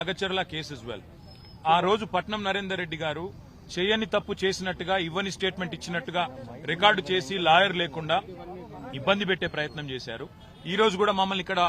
నాగచర్ల case as well. ఆ రోజు పట్నం నరేందర్ రెడ్డి గారు చేయని తప్పు చేసినట్టుగా ఇవ్వని స్టేట్మెంట్ ఇచ్చినట్టుగా రికార్డు చేసి లాయర్ లేకుండా ఇబ్బంది పెట్టే ప్రయత్నం చేశారు. ఈ రోజు కూడా మమ్మల్ని ఇక్కడ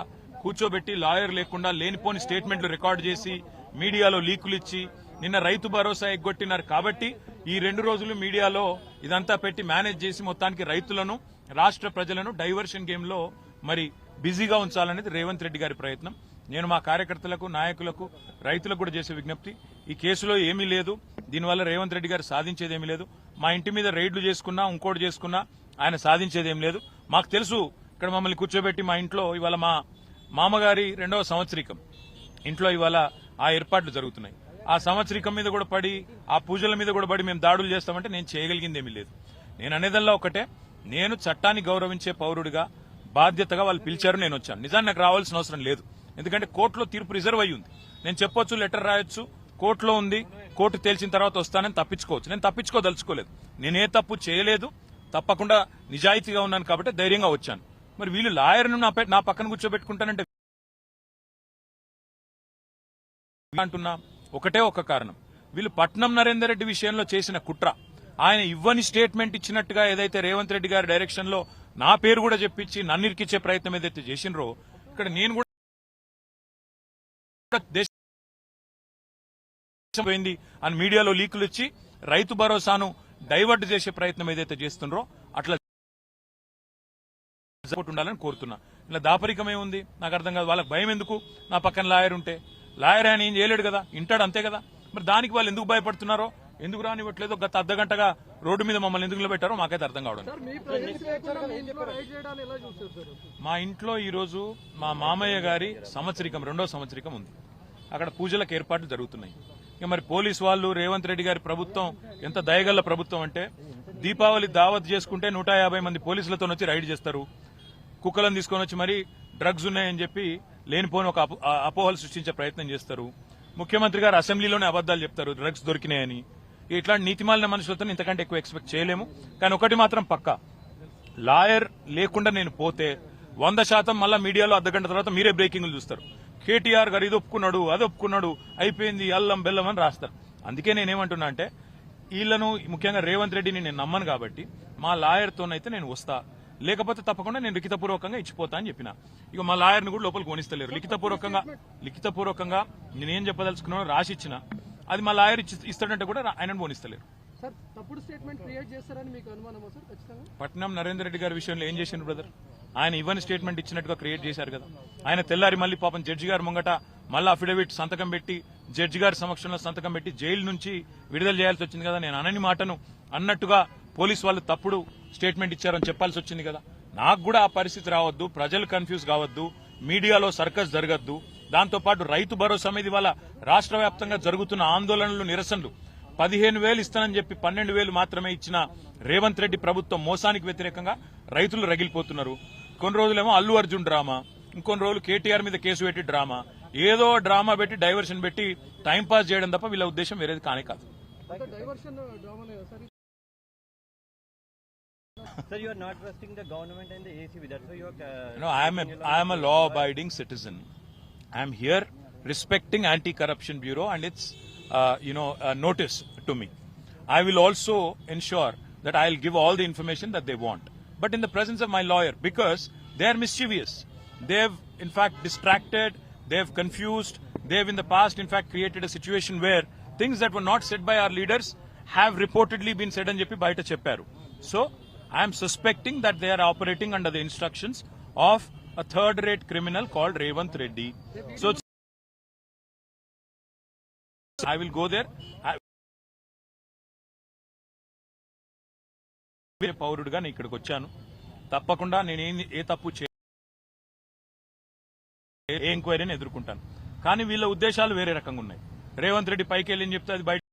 కూర్చోబెట్టి లాయర్ లేకుండా లేనిపోని స్టేట్మెంట్లు రికార్డు చేసి మీడియాలో లీకులు ఇచ్చి నిన్న రైతు భరోసా ఎగ్గొట్టినారు. కాబట్టి ఈ 2 రోజులు మీడియాలో ఇదంతా పెట్టి మేనేజ్ చేసి మొత్తానికి రైతులను రాష్ట్ర ప్రజలను డైవర్షన్ గేమ్ లో మరి బిజీగా ఉంచాలనేది రేవంత్ రెడ్డి గారి ప్రయత్నం. నేను మా కార్యకర్తలకు నాయకులకు రైతులకు కూడా చేసే విజ్ఞప్తి, ఈ కేసులో ఏమీ లేదు, దీనివల్ల రేవంత్ రెడ్డి గారు సాధించేదేమీ లేదు. మా ఇంటి మీద రైడ్లు చేసుకున్నా ఇంకోటి చేసుకున్నా ఆయన సాధించేదేం లేదు. మాకు తెలుసు ఇక్కడ మమ్మల్ని కూర్చోబెట్టి మా ఇంట్లో ఇవాళ మా మామగారి 2వ సంవత్సరికం ఇంట్లో ఇవాళ ఆ ఏర్పాట్లు జరుగుతున్నాయి. ఆ సంవత్సరికం మీద కూడా పడి ఆ పూజల మీద కూడా పడి మేము దాడులు చేస్తామంటే నేను చేయగలిగిందేమీ లేదు. నేను అనేదల్లా ఒకటే, నేను చట్టాన్ని గౌరవించే పౌరుడిగా బాధ్యతగా వాళ్ళు పిలిచారు, నేను వచ్చాను. నిజాన్ని నాకు రావాల్సిన అవసరం లేదు, ఎందుకంటే కోర్టులో తీర్పు రిజర్వ్ అయ్యి ఉంది. నేను చెప్పొచ్చు, లెటర్ రాయొచ్చు, కోర్టులో ఉంది, కోర్టు తేల్చిన తర్వాత వస్తానని తప్పించుకోవచ్చు. నేను తప్పించుకోదలుచుకోలేదు. నేనే తప్పు చేయలేదు, తప్పకుండా నిజాయితీగా ఉన్నాను కాబట్టి ధైర్యంగా వచ్చాను. మరి వీళ్ళు లాయర్ను నా పక్కన కూర్చోబెట్టుకుంటానంటే అంటున్నా ఒకటే ఒక కారణం, వీళ్ళు పట్నం నరేందర్ రెడ్డి విషయంలో చేసిన కుట్ర, ఆయన ఇవ్వని స్టేట్మెంట్ ఇచ్చినట్టుగా ఏదైతే రేవంత్ రెడ్డి గారి డైరెక్షన్ లో నా పేరు కూడా చెప్పించి నన్ను ఇరికిచ్చే ప్రయత్నం ఏదైతే చేసినరో, ఇక్కడ నేను కూడా దేశం పోయింది అని మీడియాలో లీకులు ఇచ్చి రైతు భరోసాను డైవర్ట్ చేసే ప్రయత్నం ఏదైతే చేస్తున్నారో అట్లా ఉండాలని కోరుతున్నా. ఇలా దాపరికమే ఉంది నాకు అర్థం కాదు. వాళ్ళకి భయం ఎందుకు? నా పక్కన లాయర్ ఉంటే, లాయర్ ఆయన ఏం చేయలేడు కదా, ఇంటాడు అంతే కదా. మరి దానికి వాళ్ళు ఎందుకు భయపడుతున్నారో, ఎందుకు రానివ్వట్లేదో, గత అర్ధగంటగా రోడ్డు మీద మమ్మల్ని ఎందుకు నిలబెట్టారో మాకైతే అర్థం కావడం. మా ఇంట్లో ఈ రోజు మా మామయ్య గారి సంవత్సరికం 2వ సంవత్సరికం ఉంది. అక్కడ పూజలకు ఏర్పాట్లు జరుగుతున్నాయి. ఇక మరి పోలీసు వాళ్ళు, రేవంత్ రెడ్డి గారి ప్రభుత్వం ఎంత దయగల్ల ప్రభుత్వం అంటే, దీపావళి దావత్ చేసుకుంటే 150 మంది పోలీసులతో వచ్చి రైడ్ చేస్తారు. కుక్కలను తీసుకొని వచ్చి మరి డ్రగ్స్ ఉన్నాయని చెప్పి లేనిపోని ఒక అపోహలు సృష్టించే ప్రయత్నం చేస్తారు. ముఖ్యమంత్రి గారు అసెంబ్లీలోనే అబద్దాలు చెప్తారు డ్రగ్స్ దొరికినాయని. ఇట్లాంటి నీతిమాలిన మనుషులతో ఇంతకంటే ఎక్కువ ఎక్స్పెక్ట్ చేయలేము. కానీ ఒకటి మాత్రం పక్కా, లాయర్ లేకుండా నేను పోతే 100% మళ్ళా మీడియాలో అర్ధగంట తర్వాత మీరే బ్రేకింగ్లు చూస్తారు. కేటీఆర్ గారు ఇది ఒప్పుకున్నాడు, అది ఒప్పుకున్నాడు, అయిపోయింది అల్లం బెల్లం అని రాస్తారు. అందుకే నేనేమంటున్నా అంటే, వీళ్లను ముఖ్యంగా రేవంత్ రెడ్డిని నేను నమ్మను కాబట్టి మా లాయర్తోనైతే నేను వస్తా, లేకపోతే తప్పకుండా నేను లిఖితపూర్వకంగా ఇచ్చిపోతా అని చెప్పిన. ఇక మా లాయర్ని కూడా లోపలికి కొనిస్తలేరు. లిఖితపూర్వకంగా నేనేం చెప్పదలుచుకున్నానో రాసి ఇచ్చిన, అది మా లాయర్ ఇస్తాడంటే కూడా ఆయనను పోనిస్తలేరు. పట్నం నరేందర్ రెడ్డి గారి విషయంలో ఏం చేసిండ్రు బ్రదర్? ఆయన ఇవ్వని స్టేట్మెంట్ ఇచ్చినట్టుగా క్రియేట్ చేశారు కదా. ఆయన తెల్లారి మళ్ళీ పాపం జడ్జి గారి ముంగట మళ్ళీ అఫిడవిట్ సంతకం పెట్టి, జడ్జి గారి సమక్షంలో సంతకం పెట్టి జైలు నుంచి విడుదల చేయాల్సి వచ్చింది కదా. నేను అనని మాటను అన్నట్టుగా పోలీసు వాళ్ళు తప్పుడు స్టేట్మెంట్ ఇచ్చారని చెప్పాల్సి వచ్చింది కదా. నాకు కూడా ఆ పరిస్థితి రావద్దు, ప్రజలు కన్ఫ్యూజ్ కావద్దు, మీడియాలో సర్కస్ జరగద్దు. దాంతోపాటు రైతు భరోసా మీద ఇవాళ రాష్ట్ర వ్యాప్తంగా జరుగుతున్న ఆందోళనలు, నిరసనలు 15,000 ఇస్తానని చెప్పి 12,000 మాత్రమే ఇచ్చిన రేవంత్ రెడ్డి ప్రభుత్వం మోసానికి వ్యతిరేకంగా రైతులు రగిలిపోతున్నారు. కొన్ని రోజులేమో అల్లు అర్జున్ డ్రామా, ఇంకొన్ని రోజులు కేటీఆర్ మీద కేసు పెట్టి డ్రామా, ఏదో డ్రామా పెట్టి డైవర్షన్ పెట్టి టైంపాస్ చేయడం తప్ప వీళ్ళ ఉద్దేశం వేరేది కానే కాదు. Sir, you are not trusting the government and the ACB. That's why you are. No, I am a law-abiding citizen. I am here respecting Anti-Corruption Bureau and its, notice to me. I will also ensure that I will give all the information that they want, but in the presence of my lawyer, because they are mischievous. They have, in fact, distracted. They have confused. They have, in the past, in fact, created a situation where things that were not said by our leaders have reportedly been said and చెప్పి బయట చెప్పారు. So I am suspecting that they are operating under the instructions of a third-rate criminal called Revanth Reddy. So I will go there. పౌరుడిగా నేను ఇక్కడికి వచ్చాను. తప్పకుండా నేను ఏ తప్పు ఎంక్వైరీని ఎదుర్కొంటాను. కానీ వీళ్ళ ఉద్దేశాలు వేరే రకంగా ఉన్నాయి. రేవంత్ రెడ్డి పైకి వెళ్ళి చెప్తే అది బయట